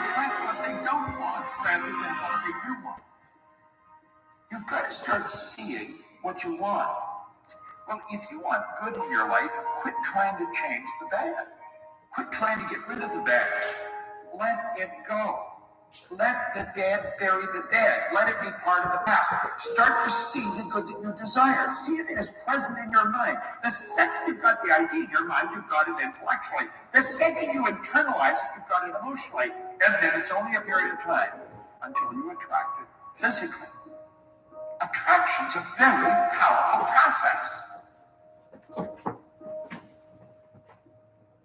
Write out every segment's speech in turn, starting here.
attract what they don't want rather than what they do want. You've got to start seeing what you want. Well, if you want good in your life, quit trying to change the bad. Quit trying to get rid of the bad. Let it go. Let the dead bury the dead. Let it be part of the past. Start to see the good that you desire. See it as present in your mind. The second you've got the idea in your mind, you've got it intellectually. The second you internalize it, you've got it emotionally. And then it's only a period of time until you attract it physically. Attraction's a very powerful process.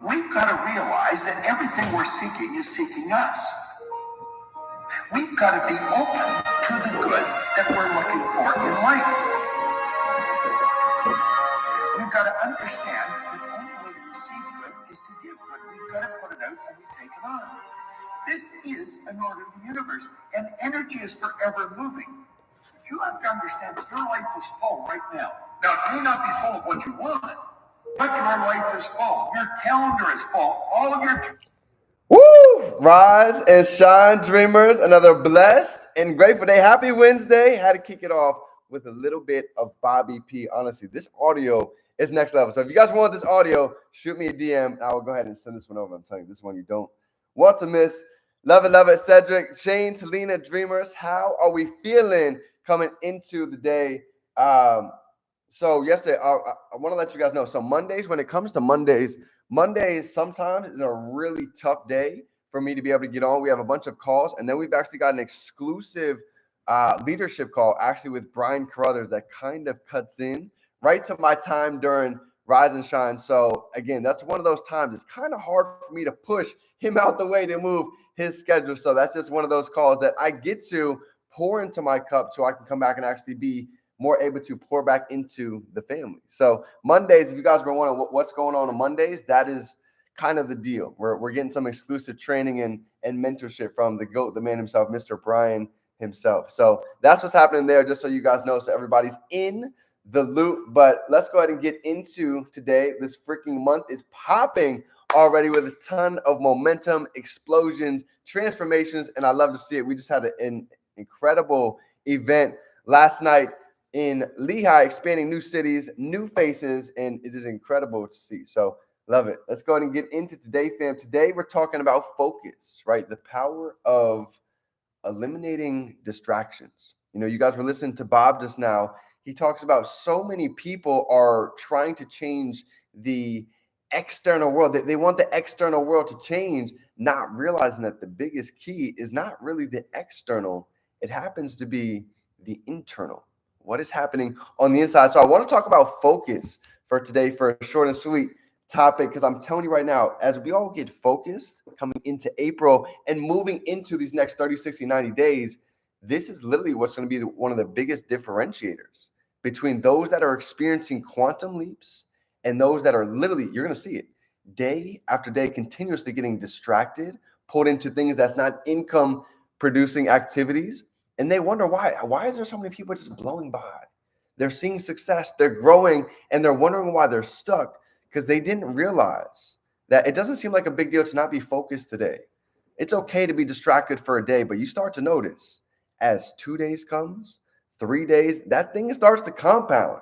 We've got to realize that everything we're seeking is seeking us. We've got to be open to the good that we're looking for in life. We've got to understand that the only way to receive good is to give good. We've got to put it out and we take it on. This is an order of the universe, and energy is forever moving. You have to understand that your life is full right now. Now, it may not be full of what you want, but your life is full. Your calendar is full. All of your... Woo! Rise and shine, dreamers. Another blessed and grateful day. Happy Wednesday. Had to kick it off with a little bit of Bobby P. Honestly, this audio is next level. So if you guys want this audio, shoot me a DM. And I will go ahead and send this one over. I'm telling you, this one you don't want to miss. Love it. Cedric, Shane, Talina, dreamers. How are we feeling coming into the day? So yesterday, I want to let you guys know. So Mondays, when it comes to Mondays sometimes is a really tough day for me to be able to get on. We have a bunch of calls, and then we've actually got an exclusive leadership call actually with Brian Carruthers that kind of cuts in right to my time during Rise and Shine. So again, that's one of those times. It's kind of hard for me to push him out the way to move his schedule. So that's just one of those calls that I get to pour into my cup so I can come back and actually be more able to pour back into the family. So Mondays, if you guys were wondering what's going on Mondays, that is kind of the deal. We're getting some exclusive training and mentorship from the GOAT, the man himself, Mr. Brian himself. So that's what's happening there, just so you guys know, so everybody's in the loop. But let's go ahead and get into today. This freaking month is popping already with a ton of momentum, explosions, transformations, and I love to see it. We just had an incredible event last night in Lehigh, expanding new cities, new faces, and it is incredible to see. So love it. Let's go ahead and get into today, fam. Today we're talking about focus, right? The power of eliminating distractions. You know, you guys were listening to Bob just now. He talks about so many people are trying to change the external world. They want the external world to change, not realizing that the biggest key is not really the external. It happens to be the internal. What is happening on the inside? So I want to talk about focus for today for a short and sweet topic, because I'm telling you right now, as we all get focused coming into April and moving into these next 30, 60, 90 days, this is literally what's going to be one of the biggest differentiators between those that are experiencing quantum leaps and those that are literally, you're going to see it day after day, continuously getting distracted, pulled into things that's not income producing activities. And they wonder why. Why is there so many people just blowing by? They're seeing success, they're growing, and they're wondering why they're stuck, because they didn't realize that it doesn't seem like a big deal to not be focused today. It's okay to be distracted for a day, but you start to notice as 2 days comes, 3 days, that thing starts to compound.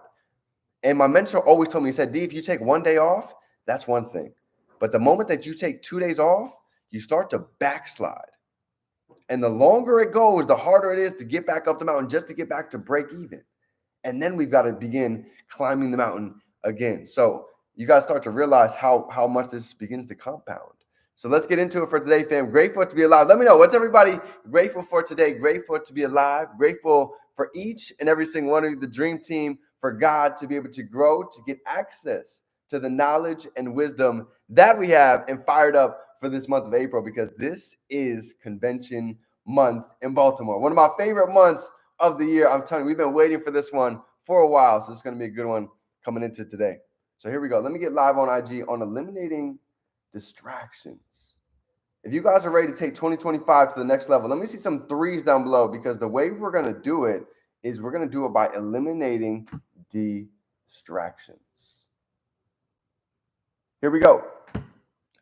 And my mentor always told me, he said, D, if you take 1 day off, that's one thing. But the moment that you take 2 days off, you start to backslide. And the longer it goes, the harder it is to get back up the mountain, just to get back to break even. And then we've got to begin climbing the mountain again. So you guys start to realize how much this begins to compound. So let's get into it for today, fam. Grateful to be alive. Let me know, what's everybody grateful for today? Grateful to be alive. Grateful for each and every single one of you, the dream team, for God to be able to grow, to get access to the knowledge and wisdom that we have, and fired up for this month of April, because this is convention month in Baltimore. One of my favorite months of the year. I'm telling you, we've been waiting for this one for a while. So it's going to be a good one coming into today. So here we go. Let me get live on IG on eliminating distractions. If you guys are ready to take 2025 to the next level, let me see some threes down below, because the way we're going to do it is we're going to do it by eliminating distractions. Here we go.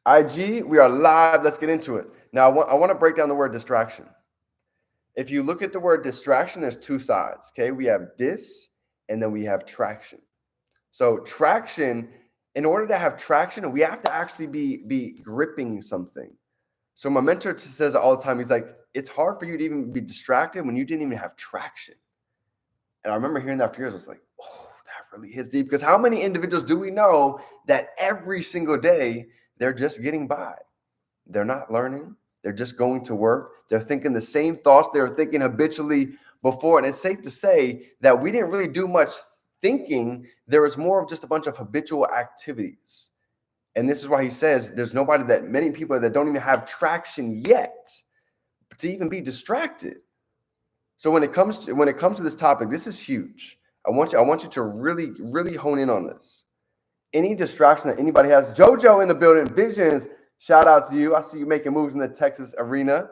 IG, we are live. Let's get into it. Now, I want to break down the word distraction. If you look at the word distraction, there's two sides. Okay, we have dis and then we have traction. So traction, in order to have traction, we have to actually be gripping something. So my mentor says it all the time. He's like, it's hard for you to even be distracted when you didn't even have traction. And I remember hearing that for years. I was like, oh, that really hits deep. Because how many individuals do we know that every single day they're just getting by? They're not learning. They're just going to work. They're thinking the same thoughts they were thinking habitually before. And it's safe to say that we didn't really do much thinking. There was more of just a bunch of habitual activities. And this is why he says there's many people that don't even have traction yet to even be distracted. So when it comes to this topic, this is huge. I want you to really, really hone in on this. Any distraction that anybody has, JoJo in the building, Visions, shout out to you. I see you making moves in the Texas arena.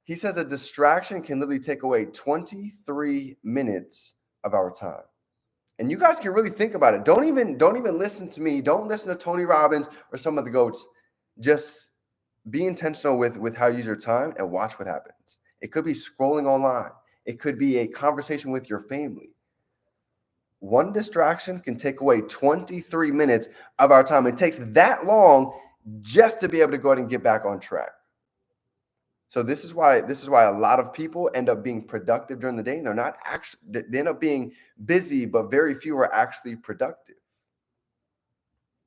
He says a distraction can literally take away 23 minutes of our time. And you guys can really think about it. Don't even listen to me. Don't listen to Tony Robbins or some of the GOATs. Just be intentional with how you use your time and watch what happens. It could be scrolling online. It could be a conversation with your family. One distraction can take away 23 minutes of our time. It takes that long just to be able to go ahead and get back on track. So this is why a lot of people end up being productive during the day. And they end up being busy, but very few are actually productive.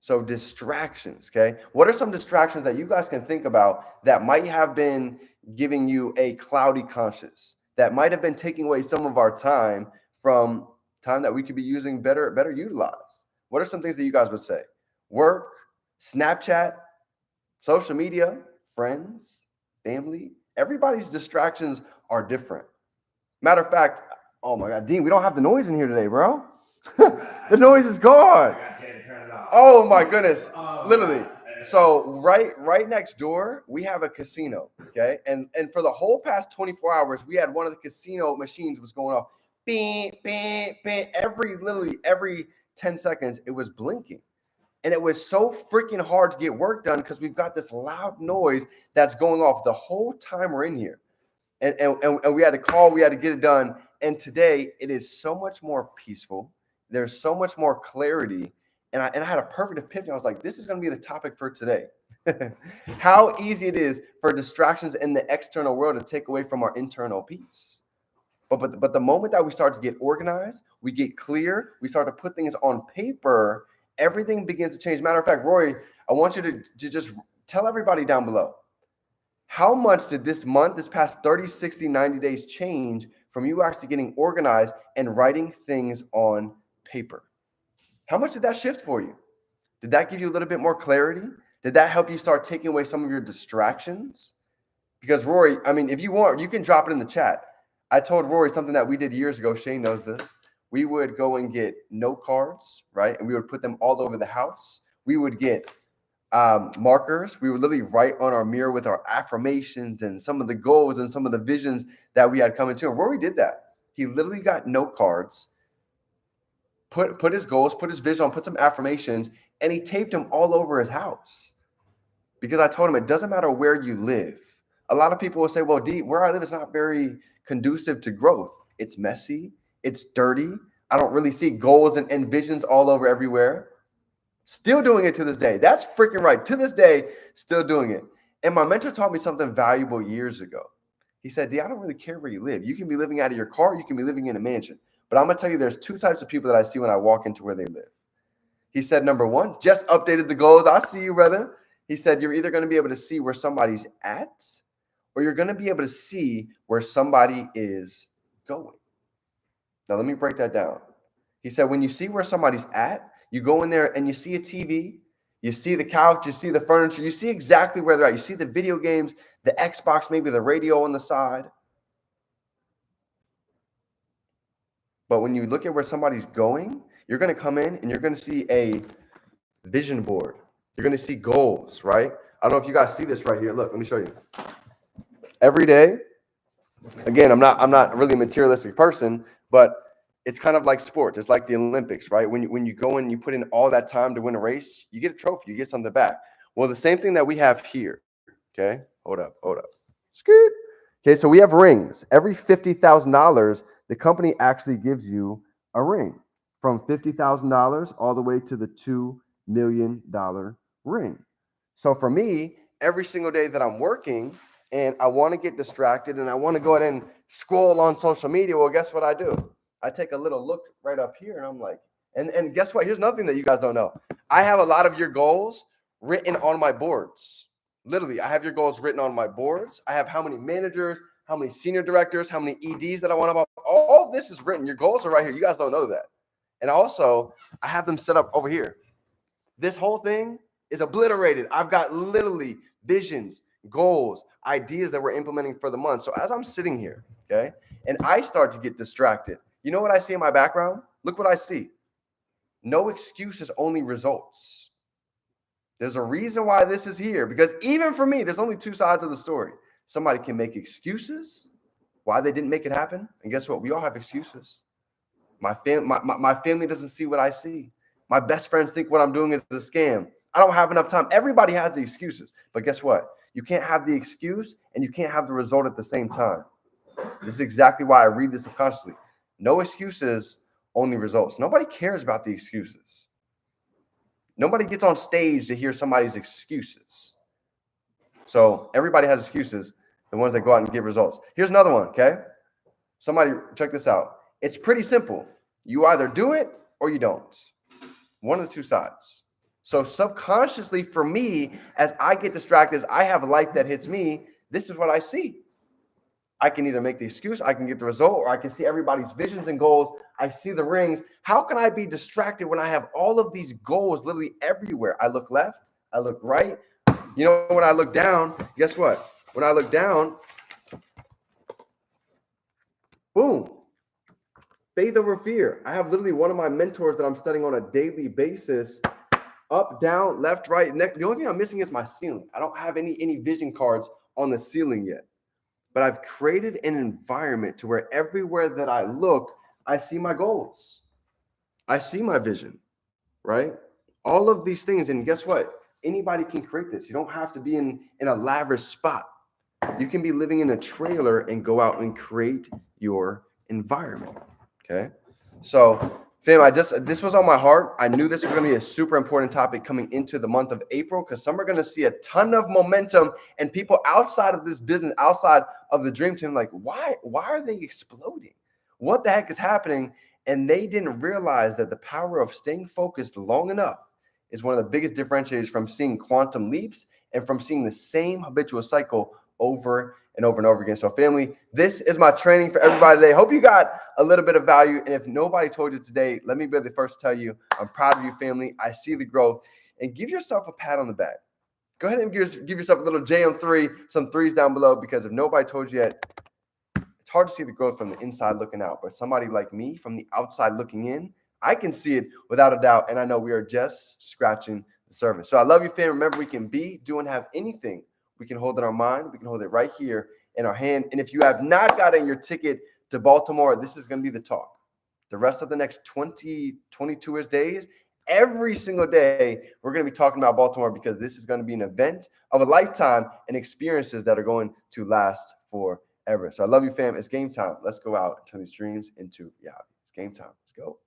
So distractions, okay? What are some distractions that you guys can think about that might have been giving you a cloudy conscience, that might have been taking away some of our time from time that we could be using better utilized? What are some things that you guys would say? Work, Snapchat, social media, friends, family. Everybody's distractions are different. Matter of fact, oh my God, Dean, we don't have the noise in here today, bro. The noise is gone. Oh my goodness, literally. So right next door, we have a casino, okay? And for the whole past 24 hours, we had one of the casino machines was going off. Bing, bing, bing. Every 10 seconds, it was blinking. And it was so freaking hard to get work done because we've got this loud noise that's going off the whole time we're in here. And we had to call, we had to get it done. And today it is so much more peaceful. There's so much more clarity. And I had a perfect epiphany. I was like, this is going to be the topic for today. How easy it is for distractions in the external world to take away from our internal peace. But the moment that we start to get organized, we get clear, we start to put things on paper, everything begins to change. Matter of fact, Rory, I want you to just tell everybody down below, how much did this past 30, 60, 90 days change from you actually getting organized and writing things on paper? How much did that shift for you? Did that give you a little bit more clarity? Did that help you start taking away some of your distractions? Because Rory, I mean, if you want, you can drop it in the chat. I told Rory something that we did years ago. Shane knows this. We would go and get note cards, right? And we would put them all over the house. We would get markers. We would literally write on our mirror with our affirmations and some of the goals and some of the visions that we had coming to. And Rory did that. He literally got note cards, put his goals, put his vision on, put some affirmations, and he taped them all over his house. Because I told him it doesn't matter where you live. A lot of people will say, well, D, where I live is not very conducive to growth. It's messy. It's dirty. I don't really see goals and visions all over everywhere. Still doing it to this day. That's freaking right. To this day, still doing it. And my mentor taught me something valuable years ago. He said, D, I don't really care where you live. You can be living out of your car. You can be living in a mansion. But I'm going to tell you, there's two types of people that I see when I walk into where they live. He said, number one, just updated the goals. I see you, brother. He said, you're either going to be able to see where somebody's at, or you're going to be able to see where somebody is going. Now, let me break that down. He said, when you see where somebody's at, you go in there and you see a TV, you see the couch, you see the furniture, you see exactly where they're at. You see the video games, the Xbox, maybe the radio on the side. But when you look at where somebody's going, you're going to come in and you're going to see a vision board. You're going to see goals, right? I don't know if you guys see this right here. Look, let me show you. Every day, again, I'm not really a materialistic person, but it's kind of like sports. It's like the Olympics, right? When you go and you put in all that time to win a race, you get a trophy, you get something back. Well, the same thing that we have here, okay? Hold up. Scoot. Okay, so we have rings. Every $50,000, the company actually gives you a ring from $50,000 all the way to the $2 million ring. So for me, every single day that I'm working and I want to get distracted and I want to go ahead and scroll on social media, well, guess what I do? I take a little look right up here and I'm like, and guess what? Here's nothing that you guys don't know. I have a lot of your goals written on my boards. Literally, I have your goals written on my boards. I have how many managers, how many senior directors, how many EDs that I want to. All this is written. Your goals are right here. You guys don't know that. And also, I have them set up over here. This whole thing is obliterated. I've got literally visions, goals, ideas that we're implementing for the month. So as I'm sitting here, okay, and I start to get distracted, you know what I see in my background? Look what I see. No excuses, only results. There's a reason why this is here, because even for me, there's only two sides of the story. Somebody can make excuses why they didn't make it happen. And guess what? We all have excuses. My family doesn't see what I see. My best friends think what I'm doing is a scam. I don't have enough time. Everybody has the excuses. But guess what? You can't have the excuse and you can't have the result at the same time. This is exactly why I read this subconsciously. No excuses, only results. Nobody cares about the excuses. Nobody gets on stage to hear somebody's excuses. So everybody has excuses, the ones that go out and give results. Here's another one, okay? Somebody check this out. It's pretty simple. You either do it or you don't. One of the two sides. So subconsciously for me, as I get distracted, as I have life that hits me, this is what I see. I can either make the excuse, I can get the result, or I can see everybody's visions and goals. I see the rings. How can I be distracted when I have all of these goals literally everywhere? I look left, I look right. You know, when I look down, guess what? When I look down, boom, faith over fear. I have literally one of my mentors that I'm studying on a daily basis. Up, down, left, right, next. The only thing I'm missing is my ceiling. I don't have any vision cards on the ceiling yet. But I've created an environment to where everywhere that I look, I see my goals. I see my vision, right? All of these things. And guess what? Anybody can create this. You don't have to be in a lavish spot. You can be living in a trailer and go out and create your environment. Okay. So, fam, this was on my heart. I knew this was going to be a super important topic coming into the month of April, because some are going to see a ton of momentum, and people outside of this business, outside of the dream team, like, why are they exploding? What the heck is happening? And they didn't realize that the power of staying focused long enough is one of the biggest differentiators from seeing quantum leaps and from seeing the same habitual cycle over and over and over again. So family, this is my training for everybody today. Hope you got a little bit of value. And if nobody told you today, let me be the first to tell you, I'm proud of you, family. I see the growth, and give yourself a pat on the back. Go ahead and give yourself a little JM3, some threes down below, because if nobody told you yet, it's hard to see the growth from the inside looking out. But somebody like me from the outside looking in, I can see it without a doubt. And I know we are just scratching the surface. So I love you, fam. Remember, we can be, do, and have anything. We can hold it in our mind. We can hold it right here in our hand. And if you have not gotten your ticket to Baltimore, this is going to be the talk. The rest of the next 22-ish days, every single day, we're going to be talking about Baltimore, because this is going to be an event of a lifetime and experiences that are going to last forever. So I love you, fam. It's game time. Let's go out and turn these dreams into reality. It's game time. Let's go.